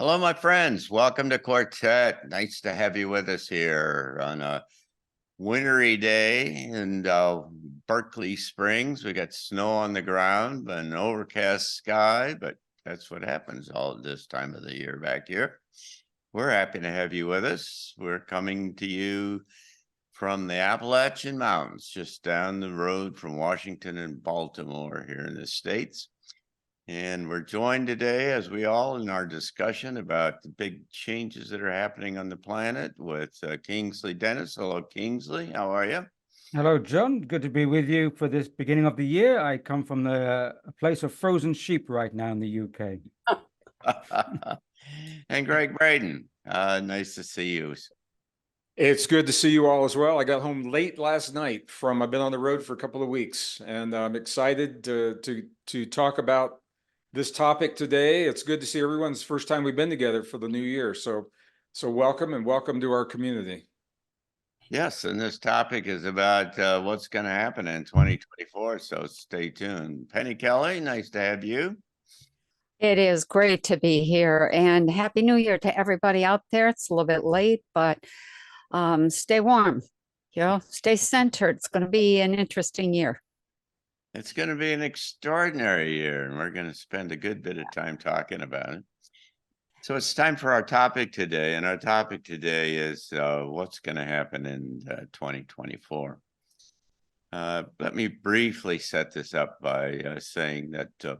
Hello, my friends. Welcome to Quartet. Nice to have you with us here on a wintry day in Berkeley Springs. We got snow on the ground and an overcast sky, but that's what happens all this time of the year back here. We're happy to have you with us. We're coming to you from the Appalachian Mountains, just down the road from Washington and Baltimore here in the States. And we're joined today, as we all, in our discussion about the big changes that are happening on the planet with Kingsley Dennis. Hello, Kingsley. How are you? Hello, John. Good to be with you for this beginning of the year. I come from the place of frozen sheep right now in the UK. And Greg Braden, nice to see you. It's good to see you all as well. I got home late last night I've been on the road for a couple of weeks, and I'm excited to talk about this topic today. It's good to see everyone's first time we've been together for the new year. So welcome to our community. Yes, and this topic is about what's going to happen in 2024. So stay tuned. Penny Kelly, nice to have you. It is great to be here, and Happy New Year to everybody out there. It's a little bit late, but stay warm, stay centered. It's going to be an interesting year. It's going to be an extraordinary year, and we're going to spend a good bit of time talking about it. So it's time for our topic today, and our topic today is what's going to happen in 2024. Let me briefly set this up by saying that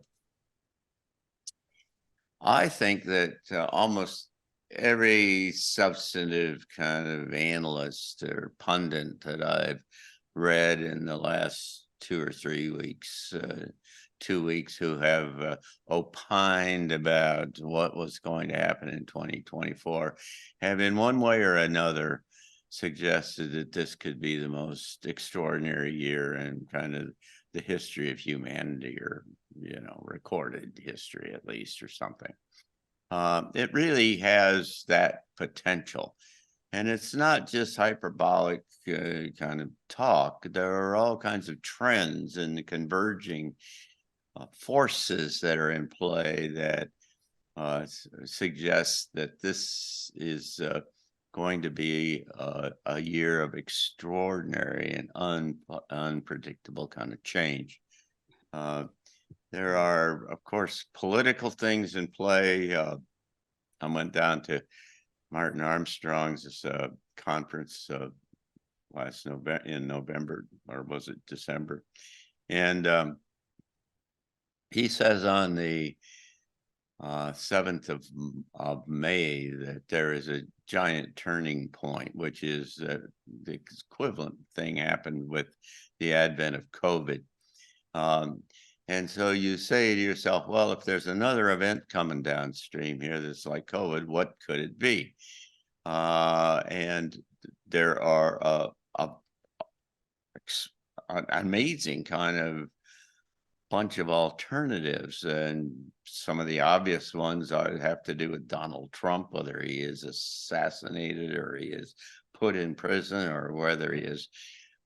I think that almost every substantive kind of analyst or pundit that I've read in the last 2 or 3 weeks, 2 weeks, who have opined about what was going to happen in 2024 have in one way or another suggested that this could be the most extraordinary year in kind of the history of humanity, or recorded history at least, or something. It really has that potential. And it's not just hyperbolic kind of talk. There are all kinds of trends and converging forces that are in play that suggest that this is going to be a year of extraordinary and unpredictable kind of change. There are, of course, political things in play. I went down to Martin Armstrong's conference last November, or was it December? And he says on the 7th of May that there is a giant turning point, which is the equivalent thing happened with the advent of COVID. And so you say to yourself, well, if there's another event coming downstream here that's like COVID, what could it be? And there are an amazing kind of bunch of alternatives, and some of the obvious ones have to do with Donald Trump, whether he is assassinated or he is put in prison, or whether he is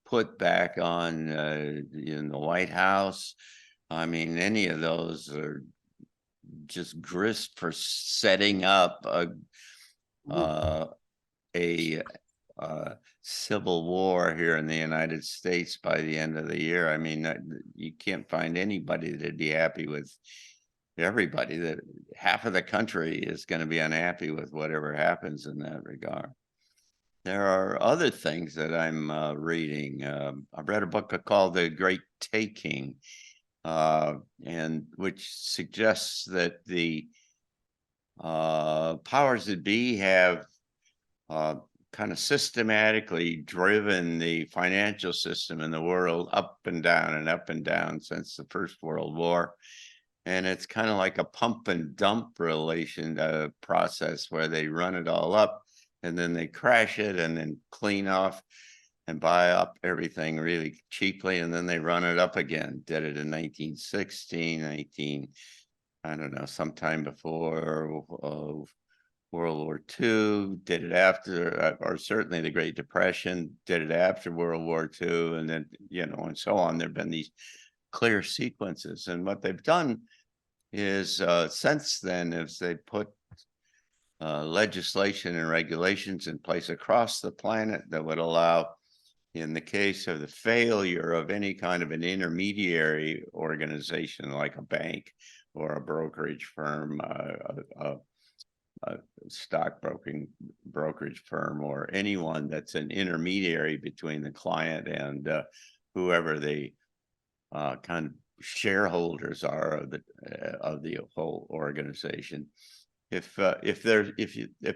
put back on in the White House. I mean, any of those are just grist for setting up a civil war here in the United States by the end of the year. I mean, you can't find anybody that'd be happy with everybody. That half of the country is going to be unhappy with whatever happens in that regard. There are other things that I'm reading. I've read a book called The Great Taking, and which suggests that the powers that be have kind of systematically driven the financial system in the world up and down since the First World War. And it's kind of like a pump and dump process where they run it all up and then they crash it and then clean off and buy up everything really cheaply, and then they run it up again. Did it in 1916, I don't know, sometime before World War II, did it after, or certainly the Great Depression, did it after World War II, and then, and so on. There have been these clear sequences. And what they've done is since then is they put legislation and regulations in place across the planet that would allow, in the case of the failure of any kind of an intermediary organization like a bank or a brokerage firm, a brokerage firm, or anyone that's an intermediary between the client and whoever the kind of shareholders are of the whole organization. If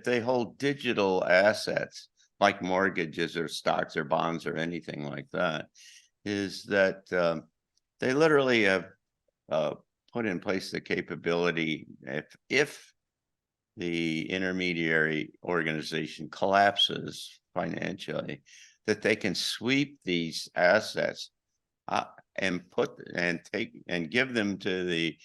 they hold digital assets like mortgages or stocks or bonds or anything like that, is that they literally have put in place the capability, if the intermediary organization collapses financially, that they can sweep these assets and give them to the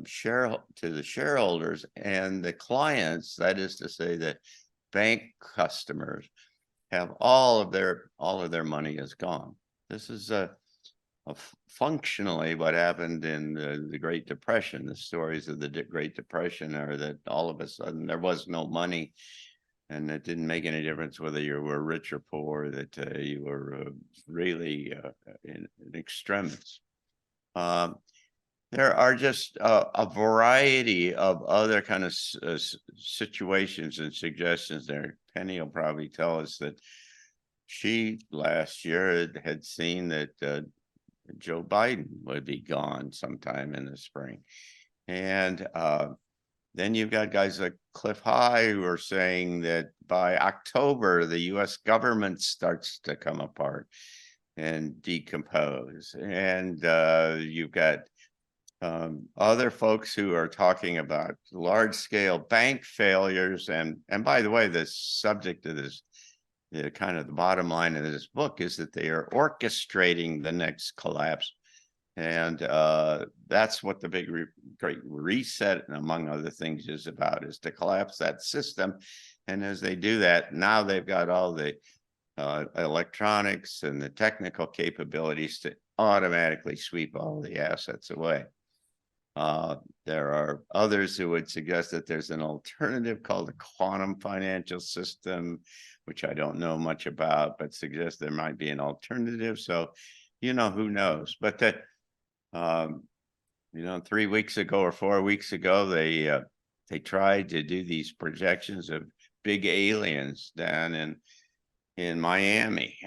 shareholders and the clients. That is to say, that bank customers have all of their money is gone. This is functionally what happened in the Great Depression. The stories of the Great Depression are that all of a sudden there was no money, and it didn't make any difference whether you were rich or poor, that you were really in extremis. There are just a variety of other kind of situations and suggestions there. Penny will probably tell us that she last year had seen that Joe Biden would be gone sometime in the spring. And then you've got guys like Cliff High who are saying that by October, the US government starts to come apart and decompose. And you've got other folks who are talking about large scale bank failures. And by the way, the subject of this, kind of the bottom line of this book, is that they are orchestrating the next collapse. And that's what the big great reset, and among other things, is about, is to collapse that system. And as they do that, now they've got all the electronics and the technical capabilities to automatically sweep all the assets away. There are others who would suggest that there's an alternative called the quantum financial system, which I don't know much about, but suggest there might be an alternative. So, who knows? But that, 3 weeks ago or 4 weeks ago, they tried to do these projections of big aliens down in Miami,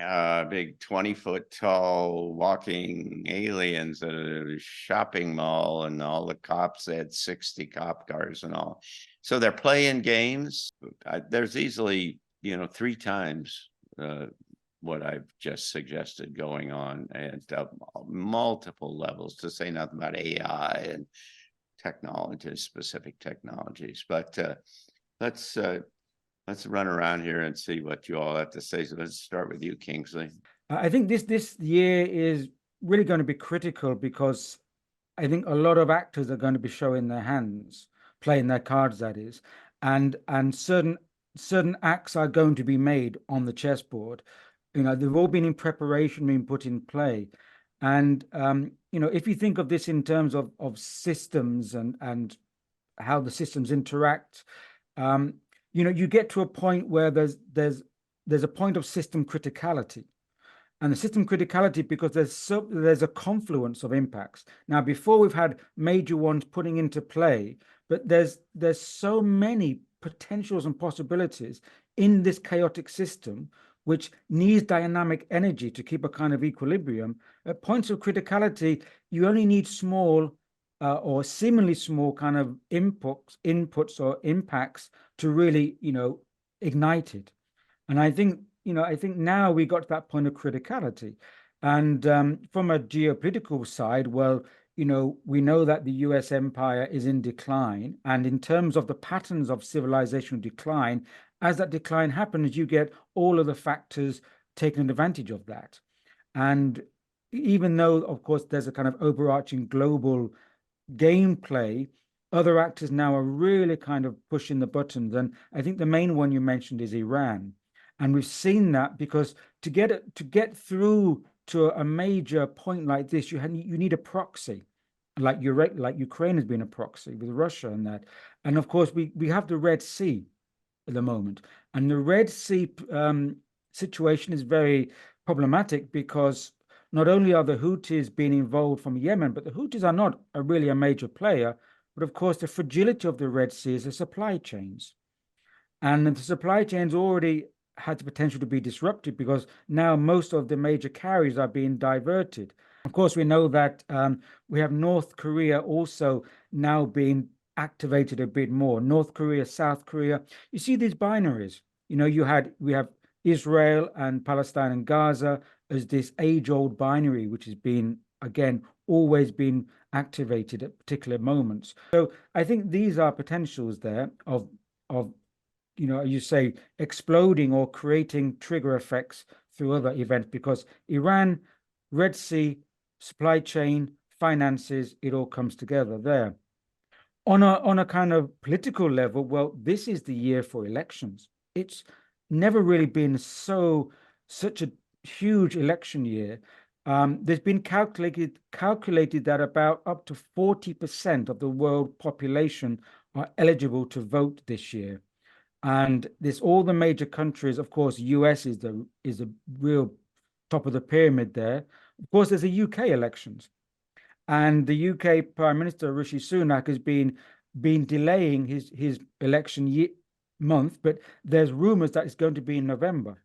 big 20-foot tall walking aliens at a shopping mall, and all the cops had 60 cop cars and all. So they're playing games. There's easily, 3 times what I've just suggested going on at multiple levels, to say nothing about AI and specific technologies. But let's run around here and see what you all have to say. So let's start with you, Kingsley. I think this year is really going to be critical, because I think a lot of actors are going to be showing their hands, playing their cards, that is, and certain acts are going to be made on the chessboard. They've all been in preparation, been put in play. And if you think of this in terms of systems and how the systems interact, you get to a point where there's a point of system criticality. And the system criticality, because there's a confluence of impacts. Now, before, we've had major ones putting into play, but there's so many potentials and possibilities in this chaotic system, which needs dynamic energy to keep a kind of equilibrium. At points of criticality, you only need small or seemingly small kind of inputs or impacts to really, ignite it. And I think now we got to that point of criticality. And from a geopolitical side, well, we know that the US empire is in decline. And in terms of the patterns of civilizational decline, as that decline happens, you get all of the factors taking advantage of that. And even though, of course, there's a kind of overarching global gameplay, other actors now are really kind of pushing the buttons. And I think the main one you mentioned is Iran. And we've seen that, because to get through to a major point like this, you need a proxy. like Ukraine has been a proxy with Russia and that. And of course, we have the Red Sea at the moment, and the Red Sea situation is very problematic because not only are the Houthis being involved from Yemen, but the Houthis are not really a major player. But of course, the fragility of the Red Sea is the supply chains. And the supply chains already had the potential to be disrupted because now most of the major carriers are being diverted. Of course, we know that we have North Korea also now being activated a bit more. North Korea, South Korea. You see these binaries. You know, we have Israel and Palestine and Gaza as this age-old binary, which has been, again, always been activated at particular moments. So I think these are potentials there of you know, you say exploding or creating trigger effects through other events, because Iran, Red Sea, supply chain, finances, it all comes together there. On a kind of political level, well, this is the year for elections. It's never really been such a huge election year. There's been calculated that about up to 40% of the world population are eligible to vote this year. And there's all the major countries. Of course, US is the real top of the pyramid there. Of course, there's the UK elections, and the UK Prime Minister Rishi Sunak has been delaying his election month, but there's rumors that it's going to be in November.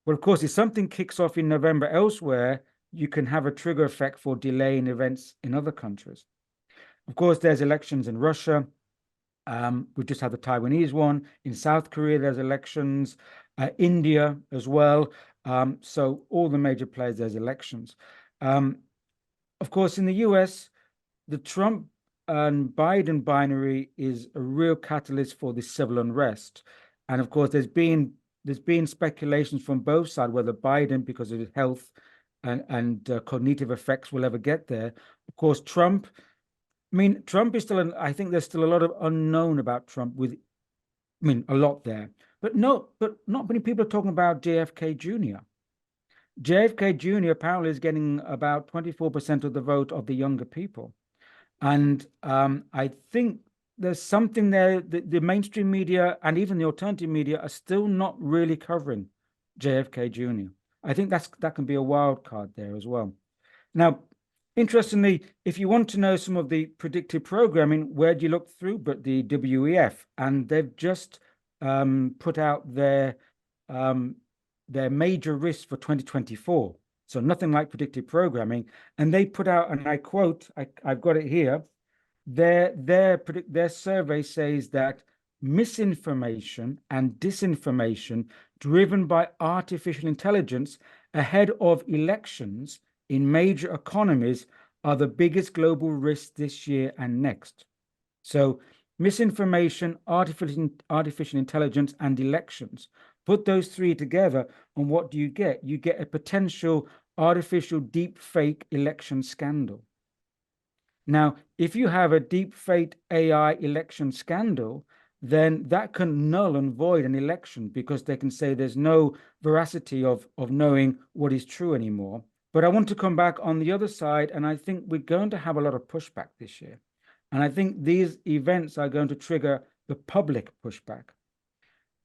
Well, of course, if something kicks off in November elsewhere, you can have a trigger effect for delaying events in other countries. Of course, there's elections in Russia. We just had the Taiwanese one. In South Korea, there's elections. India as well. So all the major players, there's elections. Of course, in the US, the Trump and Biden binary is a real catalyst for the civil unrest. And of course, there's been speculations from both sides whether Biden, because of his health and cognitive effects, will ever get there. Of course, Trump. I mean, Trump is still, I think there's still a lot of unknown about Trump a lot there. But not many people are talking about JFK Jr. JFK Jr. apparently is getting about 24% of the vote of the younger people. And I think there's something there that the mainstream media and even the alternative media are still not really covering JFK Jr. I think that can be a wild card there as well. Now, interestingly, if you want to know some of the predictive programming, where do you look through but the WEF? And they've just put out their major risks for 2024. So nothing like predictive programming. And they put out, and I quote, I've got it here, their survey says that misinformation and disinformation driven by artificial intelligence ahead of elections in major economies are the biggest global risks this year and next. So misinformation, artificial intelligence, and elections. Put those three together, and what do you get? You get a potential artificial deep fake election scandal. Now, if you have a deep fake AI election scandal, then that can null and void an election because they can say there's no veracity of knowing what is true anymore. But I want to come back on the other side, and I think we're going to have a lot of pushback this year. And I think these events are going to trigger the public pushback.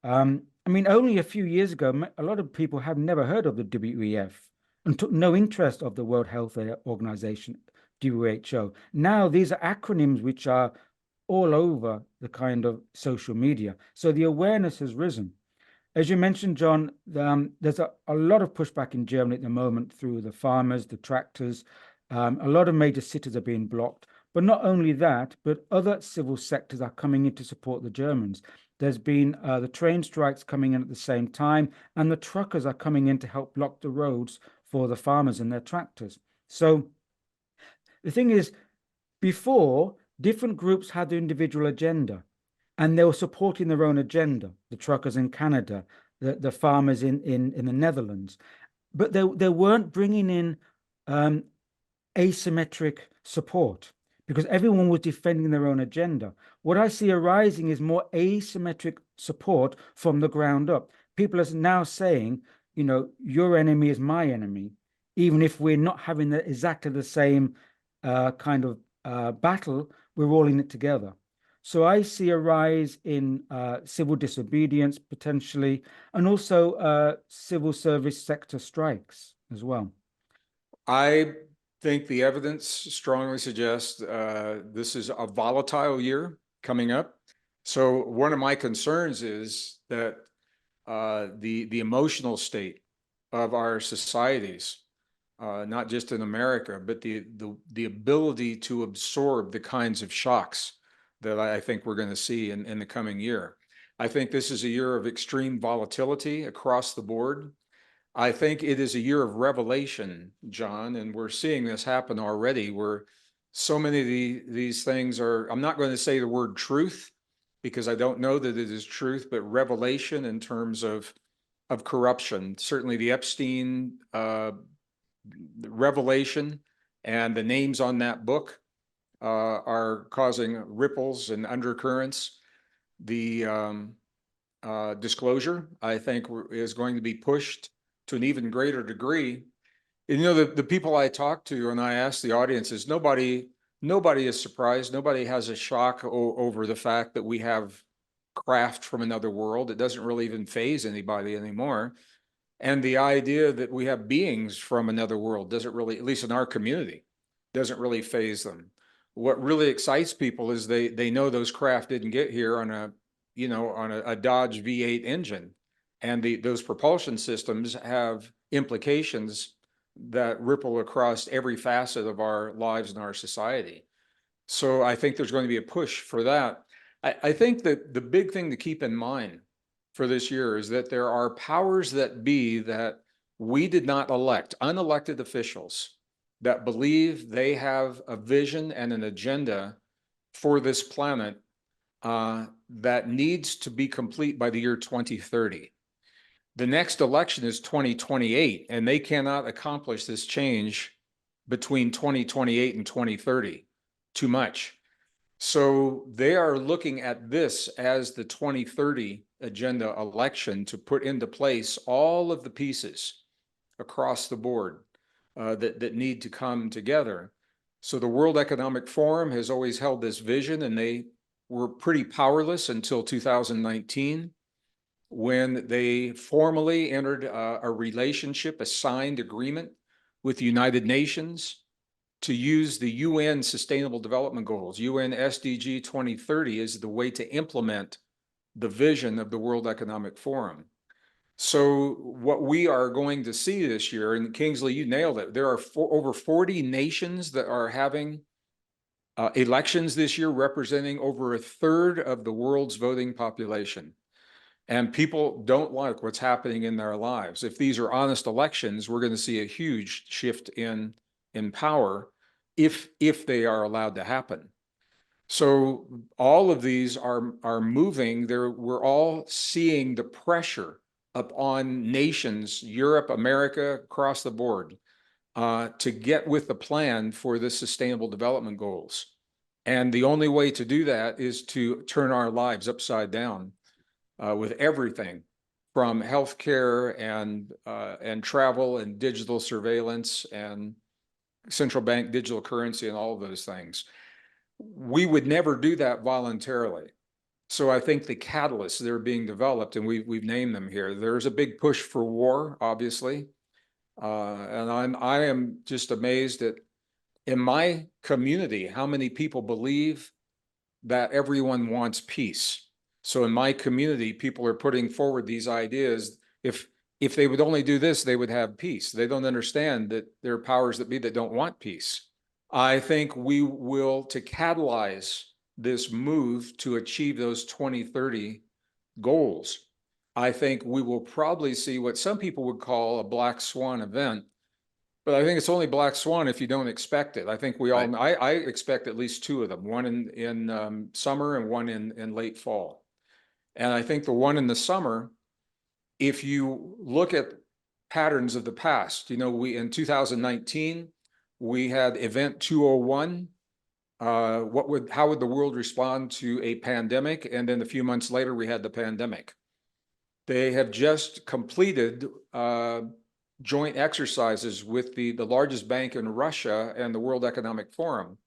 I mean, only a few years ago, a lot of people have never heard of the WEF and took no interest of the World Health Organization, WHO. Now, these are acronyms which are all over the kind of social media. So the awareness has risen. As you mentioned, John, there's a lot of pushback in Germany at the moment through the farmers, the tractors. A lot of major cities are being blocked. But not only that, but other civil sectors are coming in to support the Germans. There's been the train strikes coming in at the same time, and the truckers are coming in to help block the roads for the farmers and their tractors. So the thing is, before, different groups had their individual agenda, and they were supporting their own agenda, the truckers in Canada, the farmers in the Netherlands. But they weren't bringing in asymmetric support because everyone was defending their own agenda. What I see arising is more asymmetric support from the ground up. People are now saying, you know, your enemy is my enemy, even if we're not having exactly the same kind of battle, we're all in it together. So I see a rise in civil disobedience potentially, and also civil service sector strikes as well. I think the evidence strongly suggests this is a volatile year coming up. So one of my concerns is that the emotional state of our societies, not just in America, but the ability to absorb the kinds of shocks that I think we're going to see in the coming year. I think this is a year of extreme volatility across the board. I think it is a year of revelation, John, and we're seeing this happen already, where so many of these things are, I'm not going to say the word truth, because I don't know that it is truth, but revelation in terms of corruption. Certainly the Epstein revelation and the names on that book are causing ripples and undercurrents. The disclosure, I think, is going to be pushed to an even greater degree. And, you know, the people I talk to and I ask the audiences, nobody is surprised. Nobody has a shock over the fact that we have craft from another world. It doesn't really even faze anybody anymore. And the idea that we have beings from another world doesn't really, at least in our community, doesn't really faze them. What really excites people is they know those craft didn't get here on a Dodge V8 engine. And those propulsion systems have implications that ripple across every facet of our lives and our society. So I think there's going to be a push for that. I think that the big thing to keep in mind for this year is that there are powers that be that we did not elect, unelected officials that believe they have a vision and an agenda for this planet that needs to be complete by the year 2030. The next election is 2028, and they cannot accomplish this change between 2028 and 2030. Too much. So they are looking at this as the 2030 agenda election to put into place all of the pieces across the board that need to come together. So the World Economic Forum has always held this vision, and they were pretty powerless until 2019, when they formally entered a relationship, a signed agreement with the United Nations to use the UN Sustainable Development Goals, UN SDG 2030, as the way to implement the vision of the World Economic Forum. So what we are going to see this year, and Kingsley, you nailed it, there are over 40 nations that are having elections this year, representing over a third of the world's voting population. And people don't like what's happening in their lives. If these are honest elections, we're going to see a huge shift in power if they are allowed to happen. So all of these are moving there. We're all seeing the pressure upon nations, Europe, America, across the board, to get with the plan for the Sustainable Development Goals. And the only way to do that is to turn our lives upside down with everything from healthcare and travel and digital surveillance and central bank digital currency and all of those things. We would never do that voluntarily. So I think the catalysts that are being developed, and we've named them here, there's a big push for war, obviously. And I am just amazed at, in my community, how many people believe that everyone wants peace. So in my community, people are putting forward these ideas. If they would only do this, they would have peace. They don't understand that there are powers that be that don't want peace. I think we will, to catalyze this move to achieve those 2030 goals, I think we will probably see what some people would call a black swan event. But I think it's only black swan if you don't expect it. I think we all, I expect at least two of them, one in summer and one in late fall. And I think the one in the summer, if you look at patterns of the past, you know, we in 2019, we had Event 201. How would the world respond to a pandemic? And then a few months later, we had the pandemic. They have just completed joint exercises with the largest bank in Russia and the World Economic Forum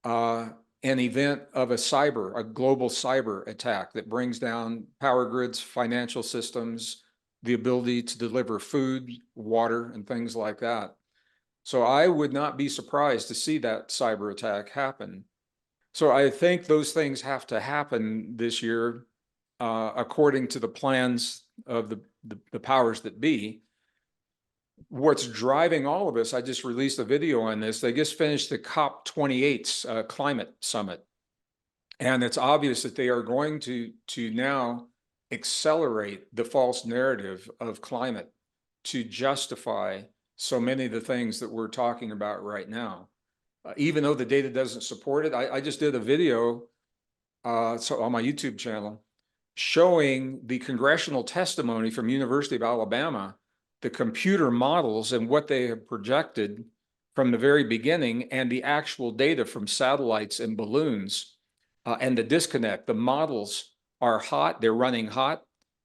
an event of a global cyber attack that brings down power grids, financial systems, the ability to deliver food, water, and things like that. So I would not be surprised to see that cyber attack happen. So I think those things have to happen this year, according to the plans of the powers that be. What's driving all of us, I just released a video on this. They just finished the COP28 climate summit. And it's obvious that they are going to now accelerate the false narrative of climate to justify so many of the things that we're talking about right now. Even though the data doesn't support it, I just did a video so on my YouTube channel showing the congressional testimony from University of Alabama, the computer models and what they have projected from the very beginning, and the actual data from satellites and balloons, and the disconnect. The models are hot, they're running hot,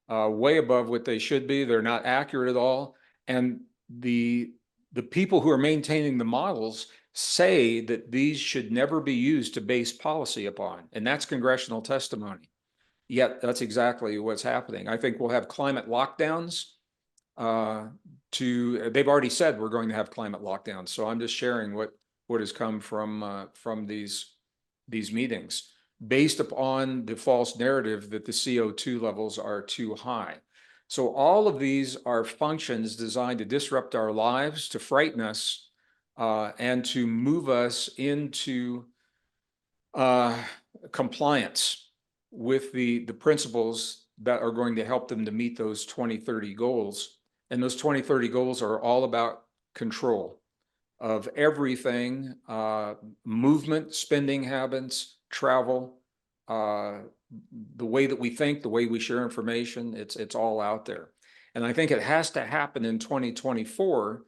way above what they should be. They're not accurate at all. And the people who are maintaining the models say that these should never be used to base policy upon, and that's congressional testimony. Yet that's exactly what's happening. I think we'll have climate lockdowns. They've already said we're going to have climate lockdowns. So I'm just sharing what has come from these meetings, based upon the false narrative that the CO2 levels are too high. So all of these are functions designed to disrupt our lives, to frighten us, and to move us into compliance with the principles that are going to help them to meet those 2030 goals. And those 2030 goals are all about control of everything, movement, spending habits, travel, the way that we think, the way we share information. It's all out there. And I think it has to happen in 2024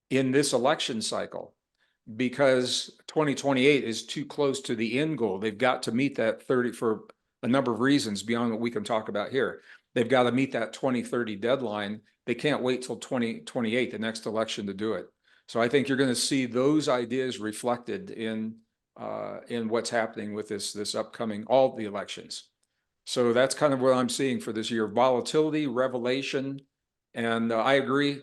in this election cycle, because 2028 is too close to the end goal. They've got to meet that 30 for a number of reasons beyond what we can talk about here. They've got to meet that 2030 deadline. They can't wait till 2028, the next election, to do it. So I think you're going to see those ideas reflected in what's happening with this upcoming, all the elections. So that's kind of what I'm seeing for this year: volatility, revelation. And I agree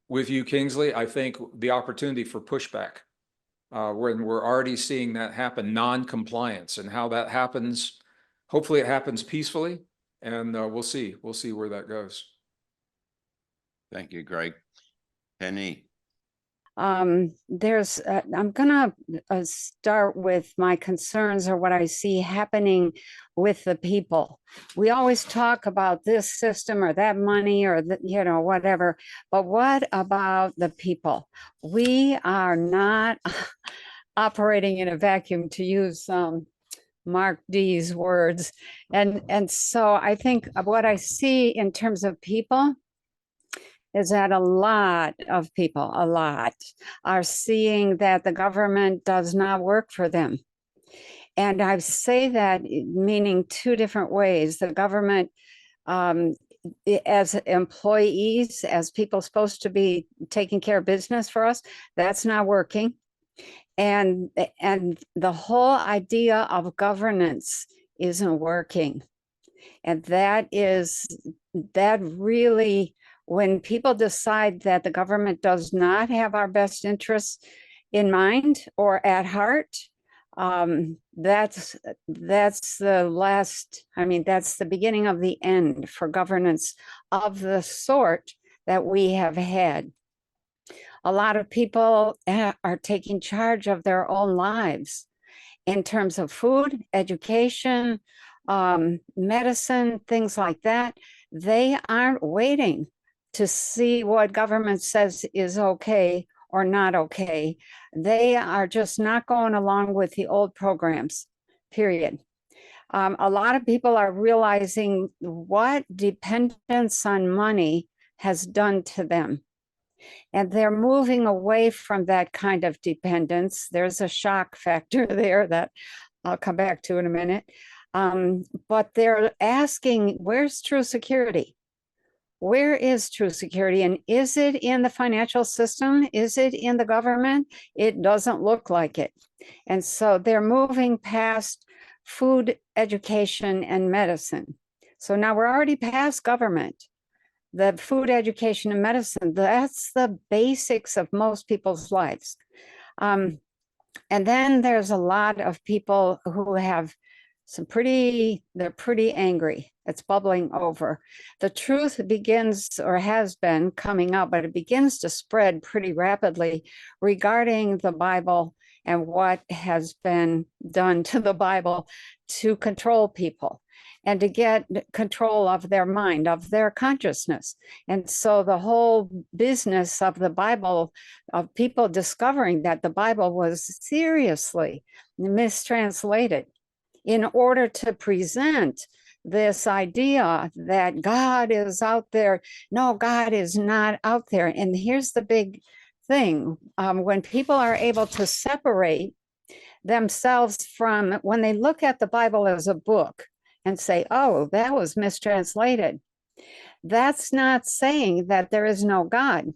with you, Kingsley. I think the opportunity for pushback, when we're already seeing that happen, non-compliance, and how that happens. Hopefully it happens peacefully, and we'll see where that goes. Thank you, Greg. Penny. I'm gonna start with my concerns, or what I see happening with the people. We always talk about this system or that money or whatever, but what about the people? We are not operating in a vacuum, to use Mark D's words. And so I think what I see in terms of people is that a lot of people, are seeing that the government does not work for them. And I say that meaning two different ways. The government, as employees, as people supposed to be taking care of business for us, that's not working. And the whole idea of governance isn't working. And that really, when people decide that the government does not have our best interests in mind or at heart, that's the last, that's the beginning of the end for governance of the sort that we have had. A lot of people are taking charge of their own lives in terms of food, education, medicine, things like that. They aren't waiting to see what government says is okay or not okay. They are just not going along with the old programs, period. A lot of people are realizing what dependence on money has done to them. And they're moving away from that kind of dependence. There's a shock factor there that I'll come back to in a minute. But they're asking, where's true security? Where is true security? And is it in the financial system? Is it in the government? It doesn't look like it. And so they're moving past food, education, and medicine. So now we're already past government. The food, education, and medicine, that's the basics of most people's lives. And then there's a lot of people who have they're pretty angry. It's bubbling over. The truth begins, or has been coming out, but it begins to spread pretty rapidly regarding the Bible and what has been done to the Bible to control people and to get control of their mind, of their consciousness. And so the whole business of the Bible, of people discovering that the Bible was seriously mistranslated in order to present this idea that God is out there. No, God is not out there. And here's the big thing. When people are able to separate themselves from, when they look at the Bible as a book and say, oh, that was mistranslated, that's not saying that there is no God.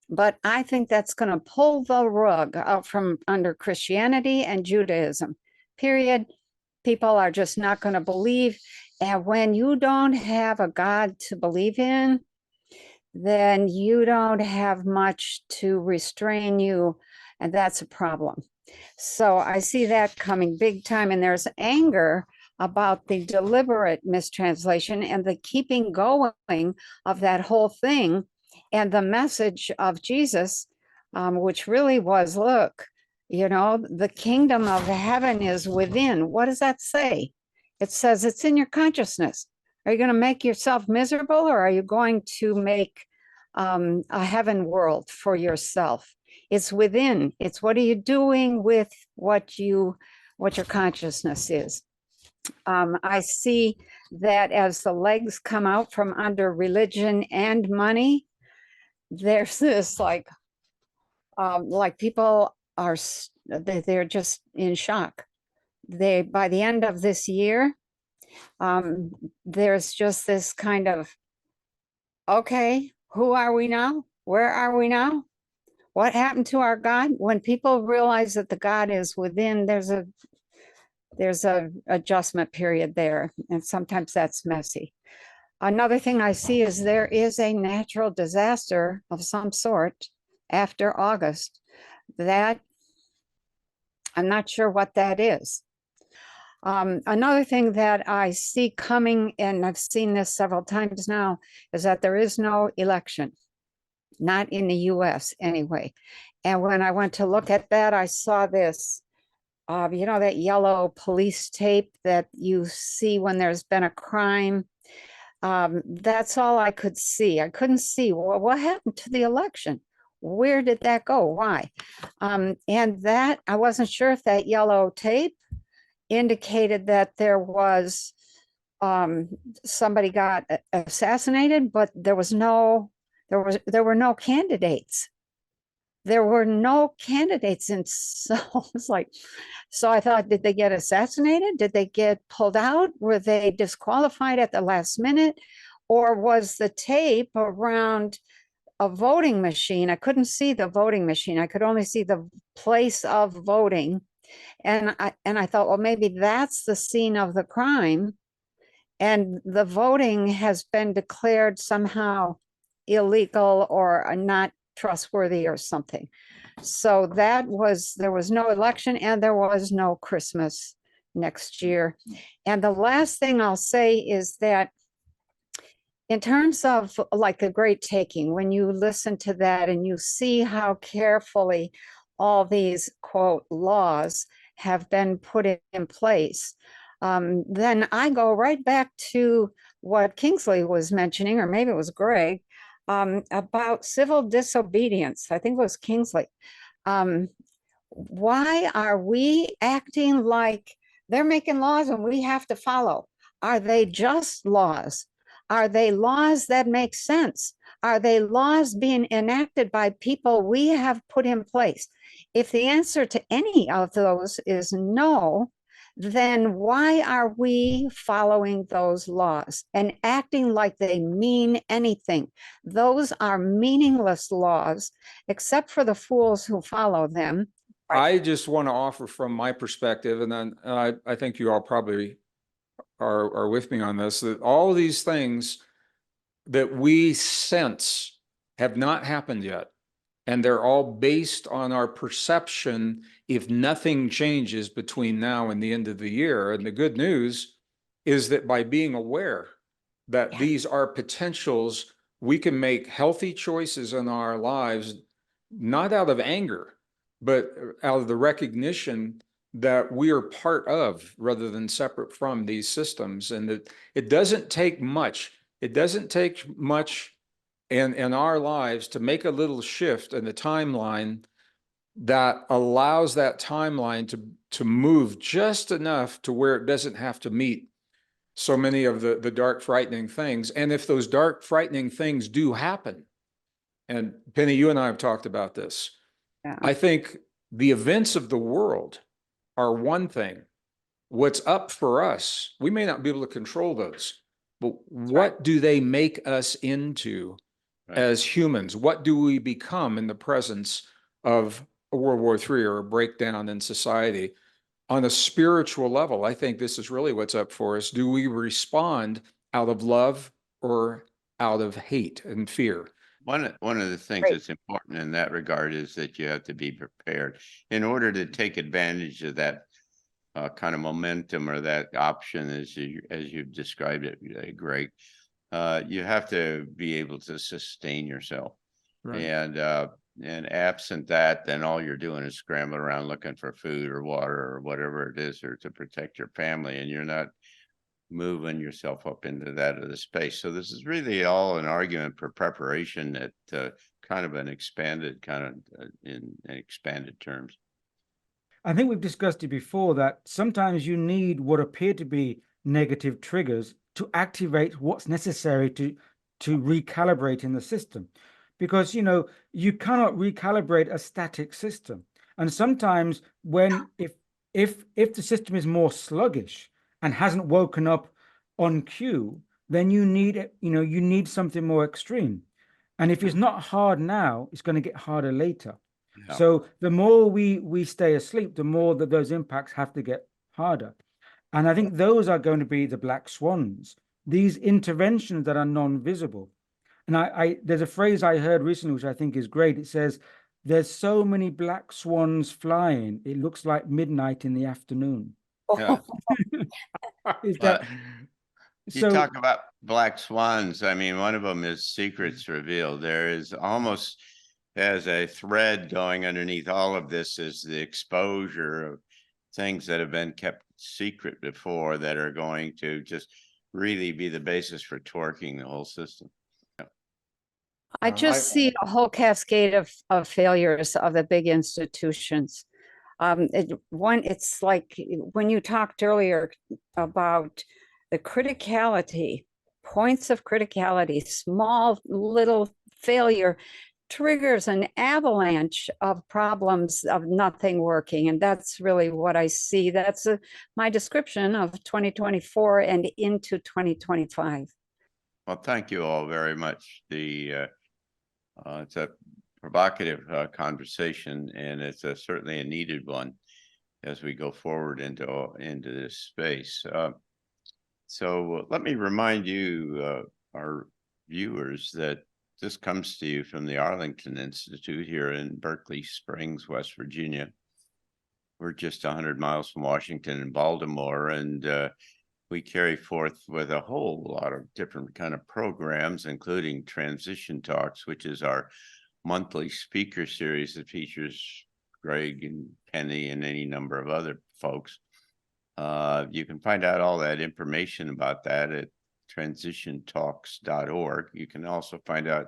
But I think that's going to pull the rug out from under Christianity and Judaism, period. People are just not going to believe. And when you don't have a God to believe in, then you don't have much to restrain you. And that's a problem. So I see that coming big time. And there's anger about the deliberate mistranslation and the keeping going of that whole thing. And the message of Jesus, which really was, look, you know, the kingdom of heaven is within. What does that say? It says it's in your consciousness. Are you going to make yourself miserable, or are you going to make a heaven world for yourself? It's within. It's what are you doing with what your consciousness is. I see that as the legs come out from under religion and money, there's this like people are, they're just in shock. By the end of this year, there's just this kind of, okay, who are we now? Where are we now? What happened to our God? When people realize that the God is within, there's a adjustment period there, and sometimes that's messy. Another thing I see is there is a natural disaster of some sort after August that I'm not sure what that is. Another thing that I see coming, and I've seen this several times now, is that there is no election, not in the US anyway. And when I went to look at that, I saw this, you know, that yellow police tape that you see when there's been a crime. That's all I could see. I couldn't see, well, what happened to the election? Where did that go? Why? And that, I wasn't sure if that yellow tape indicated that there was somebody got assassinated, but there were no candidates. There were no candidates. And so it's like, so I thought, did they get assassinated? Did they get pulled out? Were they disqualified at the last minute? Or was the tape around a voting machine? I couldn't see the voting machine. I could only see the place of voting. And I thought, well, maybe that's the scene of the crime. And the voting has been declared somehow illegal or not trustworthy or something. So there was no election, and there was no Christmas next year. And the last thing I'll say is that in terms of like the Great Taking, when you listen to that and you see how carefully all these, quote, laws have been put in place, then I go right back to what Kingsley was mentioning, or maybe it was Greg, about civil disobedience. I think it was Kingsley. Why are we acting like they're making laws and we have to follow? Are they just laws? Are they laws that make sense? Are they laws being enacted by people we have put in place? If the answer to any of those is no, then why are we following those laws and acting like they mean anything? Those are meaningless laws, except for the fools who follow them. I just want to offer from my perspective, and then I think you all probably are with me on this, that all these things that we sense have not happened yet. And they're all based on our perception if nothing changes between now and the end of the year. And the good news is that by being aware that these are potentials, we can make healthy choices in our lives, not out of anger, but out of the recognition that we are part of rather than separate from these systems. And that it doesn't take much. It doesn't take much in our lives to make a little shift in the timeline that allows that timeline to move just enough to where it doesn't have to meet so many of the dark, frightening things. And if those dark, frightening things do happen, and Penny, you and I have talked about this, I think the events of the world are one thing. What's up for us, we may not be able to control those, but what do they make us into as humans? What do we become in the presence of a World War III or a breakdown in society? On a spiritual level, I think this is really what's up for us. Do we respond out of love or out of hate and fear? One of the things that's important in that regard is that you have to be prepared in order to take advantage of that kind of momentum or that option, as you've described it, Greg. You have to be able to sustain yourself, and absent that, then all you're doing is scrambling around looking for food or water or whatever it is, or to protect your family, and you're not moving yourself up into that other space. So this is really all an argument for preparation at kind of an expanded in expanded terms. I think we've discussed it before that sometimes you need what appear to be negative triggers to activate what's necessary to recalibrate in the system, because you cannot recalibrate a static system. And sometimes when if the system is more sluggish and hasn't woken up on cue, then you need something more extreme. And if it's not hard now, it's going to get harder later. Yeah. So the more we stay asleep, the more that those impacts have to get harder. And I think those are going to be the black swans, these interventions that are non-visible. And there's a phrase I heard recently, which I think is great. It says, there's so many black swans flying, it looks like midnight in the afternoon. Yeah. Is that you talk about black swans? I mean, one of them is secrets revealed. There is almost as a thread going underneath all of this is the exposure of things that have been kept secret before that are going to just really be the basis for torquing the whole system. I just see a whole cascade of failures of the big institutions. It's like when you talked earlier about the criticality, points of criticality, small little failure triggers an avalanche of problems of nothing working. And that's really what I see. That's my description of 2024 and into 2025. Well, thank you all very much. It's a provocative conversation, and it's certainly a needed one as we go forward into this space. So let me remind you, our viewers, that this comes to you from the Arlington Institute here in Berkeley Springs, West Virginia. We're just 100 miles from Washington and Baltimore, and we carry forth with a whole lot of different kind of programs, including Transition Talks, which is our monthly speaker series that features Greg and Penny and any number of other folks. You can find out all that information about that at transitiontalks.org. You can also find out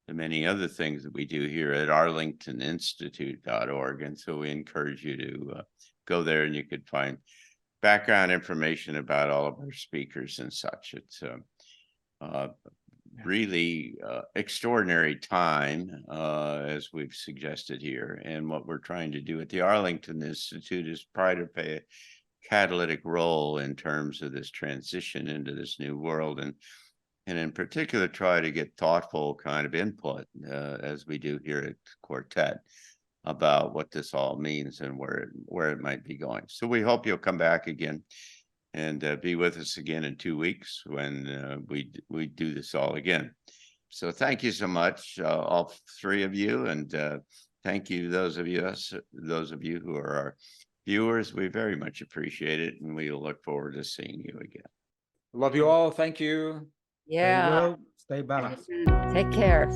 the many other things that we do here at arlingtoninstitute.org. And so we encourage you to go there, and you could find background information about all of our speakers and such. It's really extraordinary time, as we've suggested here. And what we're trying to do at the Arlington Institute is try to catalytic role in terms of this transition into this new world, and in particular try to get thoughtful kind of input as we do here at Quartet about what this all means and where it might be going. So we hope you'll come back again and be with us again in 2 weeks when we do this all again. So thank you so much, all three of you, and thank you those of you who are our viewers. We very much appreciate it, and we look forward to seeing you again. Love you all. Thank you. Stay Yeah. well, stay balanced. Take care.